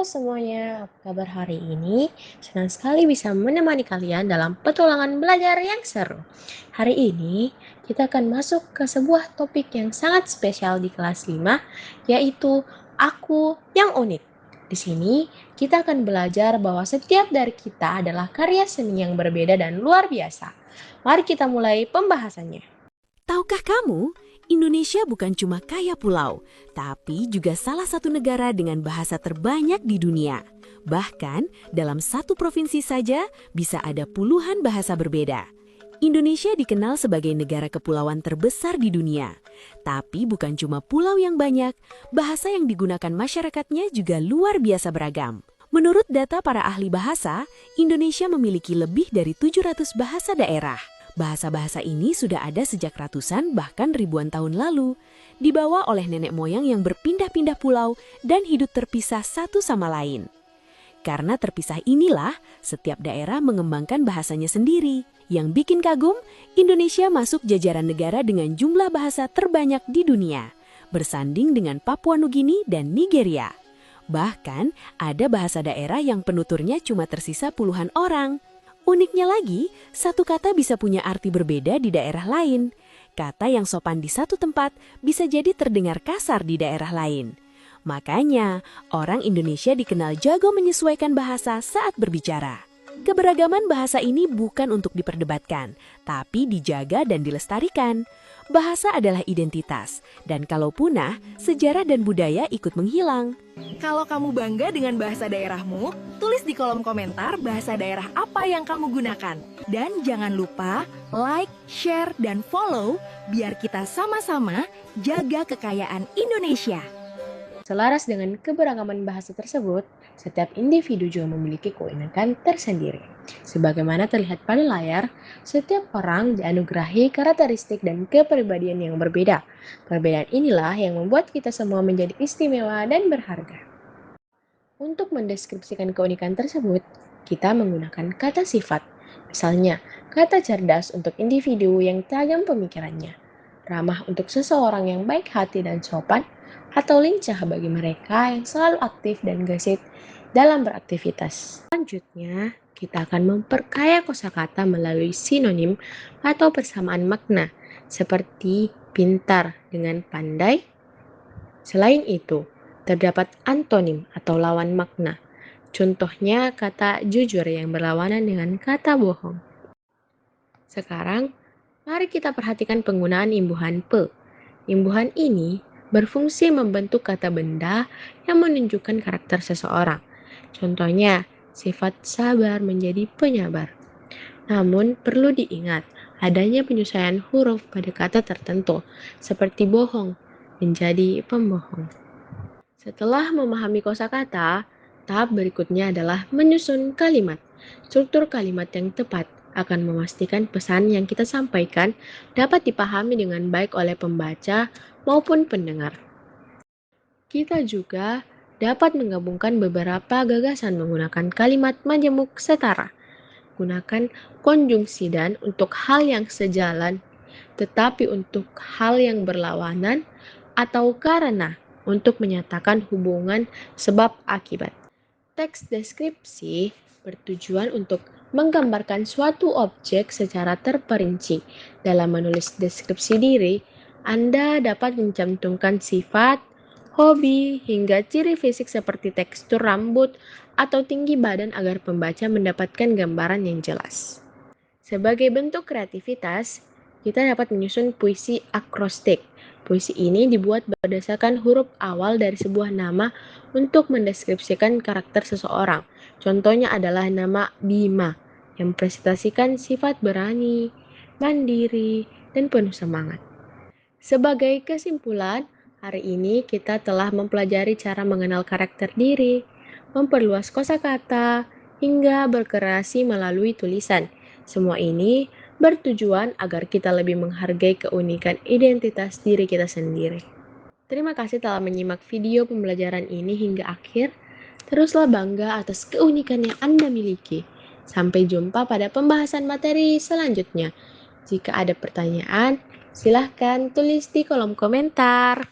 Halo semuanya, apa kabar hari ini? Senang sekali bisa menemani kalian dalam petualangan belajar yang seru. Hari ini kita akan masuk ke sebuah topik yang sangat spesial di kelas 5, yaitu Aku yang Unik. Di sini kita akan belajar bahwa setiap dari kita adalah karya seni yang berbeda dan luar biasa. Mari kita mulai pembahasannya. Tahukah kamu, Indonesia bukan cuma kaya pulau, tapi juga salah satu negara dengan bahasa terbanyak di dunia. Bahkan, dalam satu provinsi saja bisa ada puluhan bahasa berbeda. Indonesia dikenal sebagai negara kepulauan terbesar di dunia. Tapi bukan cuma pulau yang banyak, bahasa yang digunakan masyarakatnya juga luar biasa beragam. Menurut data para ahli bahasa, Indonesia memiliki lebih dari 700 bahasa daerah. Bahasa-bahasa ini sudah ada sejak ratusan bahkan ribuan tahun lalu, dibawa oleh nenek moyang yang berpindah-pindah pulau dan hidup terpisah satu sama lain. Karena terpisah inilah, setiap daerah mengembangkan bahasanya sendiri. Yang bikin kagum, Indonesia masuk jajaran negara dengan jumlah bahasa terbanyak di dunia, bersanding dengan Papua Nugini dan Nigeria. Bahkan, ada bahasa daerah yang penuturnya cuma tersisa puluhan orang. Uniknya lagi, satu kata bisa punya arti berbeda di daerah lain. Kata yang sopan di satu tempat bisa jadi terdengar kasar di daerah lain. Makanya, orang Indonesia dikenal jago menyesuaikan bahasa saat berbicara. Keberagaman bahasa ini bukan untuk diperdebatkan, tapi dijaga dan dilestarikan. Bahasa adalah identitas, dan kalau punah, sejarah dan budaya ikut menghilang. Kalau kamu bangga dengan bahasa daerahmu, tulis di kolom komentar bahasa daerah apa yang kamu gunakan. Dan jangan lupa like, share, dan follow biar kita sama-sama jaga kekayaan Indonesia. Selaras dengan keberagaman bahasa tersebut, setiap individu juga memiliki keunikan tersendiri. Sebagaimana terlihat pada layar, setiap orang dianugerahi karakteristik dan kepribadian yang berbeda. Perbedaan inilah yang membuat kita semua menjadi istimewa dan berharga. Untuk mendeskripsikan keunikan tersebut, kita menggunakan kata sifat. Misalnya, kata cerdas untuk individu yang tajam pemikirannya, ramah untuk seseorang yang baik hati dan sopan, atau lincah bagi mereka yang selalu aktif dan gesit dalam beraktivitas. Selanjutnya, kita akan memperkaya kosakata melalui sinonim atau persamaan makna, seperti pintar dengan pandai. Selain itu, terdapat antonim atau lawan makna. Contohnya kata jujur yang berlawanan dengan kata bohong. Sekarang, mari kita perhatikan penggunaan imbuhan pe. Imbuhan ini berfungsi membentuk kata benda yang menunjukkan karakter seseorang. Contohnya, sifat sabar menjadi penyabar. Namun, perlu diingat, adanya penyesuaian huruf pada kata tertentu, seperti bohong menjadi pembohong. Setelah memahami kosakata, tahap berikutnya adalah menyusun kalimat. Struktur kalimat yang tepat akan memastikan pesan yang kita sampaikan dapat dipahami dengan baik oleh pembaca maupun pendengar. Kita juga dapat menggabungkan beberapa gagasan menggunakan kalimat majemuk setara. Gunakan konjungsi dan untuk hal yang sejalan, tetapi untuk hal yang berlawanan atau karena untuk menyatakan hubungan sebab akibat. Teks deskripsi bertujuan untuk menggambarkan suatu objek secara terperinci. Dalam menulis deskripsi diri, Anda dapat mencantumkan sifat, hobi, hingga ciri fisik seperti tekstur rambut atau tinggi badan agar pembaca mendapatkan gambaran yang jelas. Sebagai bentuk kreativitas, kita dapat menyusun puisi akrostik. Puisi ini dibuat berdasarkan huruf awal dari sebuah nama untuk mendeskripsikan karakter seseorang. Contohnya adalah nama Bima yang mempresentasikan sifat berani, mandiri, dan penuh semangat. Sebagai kesimpulan, hari ini kita telah mempelajari cara mengenal karakter diri, memperluas kosakata, hingga berkreasi melalui tulisan. Semua ini bertujuan agar kita lebih menghargai keunikan identitas diri kita sendiri. Terima kasih telah menyimak video pembelajaran ini hingga akhir. Teruslah bangga atas keunikan yang Anda miliki. Sampai jumpa pada pembahasan materi selanjutnya. Jika ada pertanyaan, silahkan tulis di kolom komentar.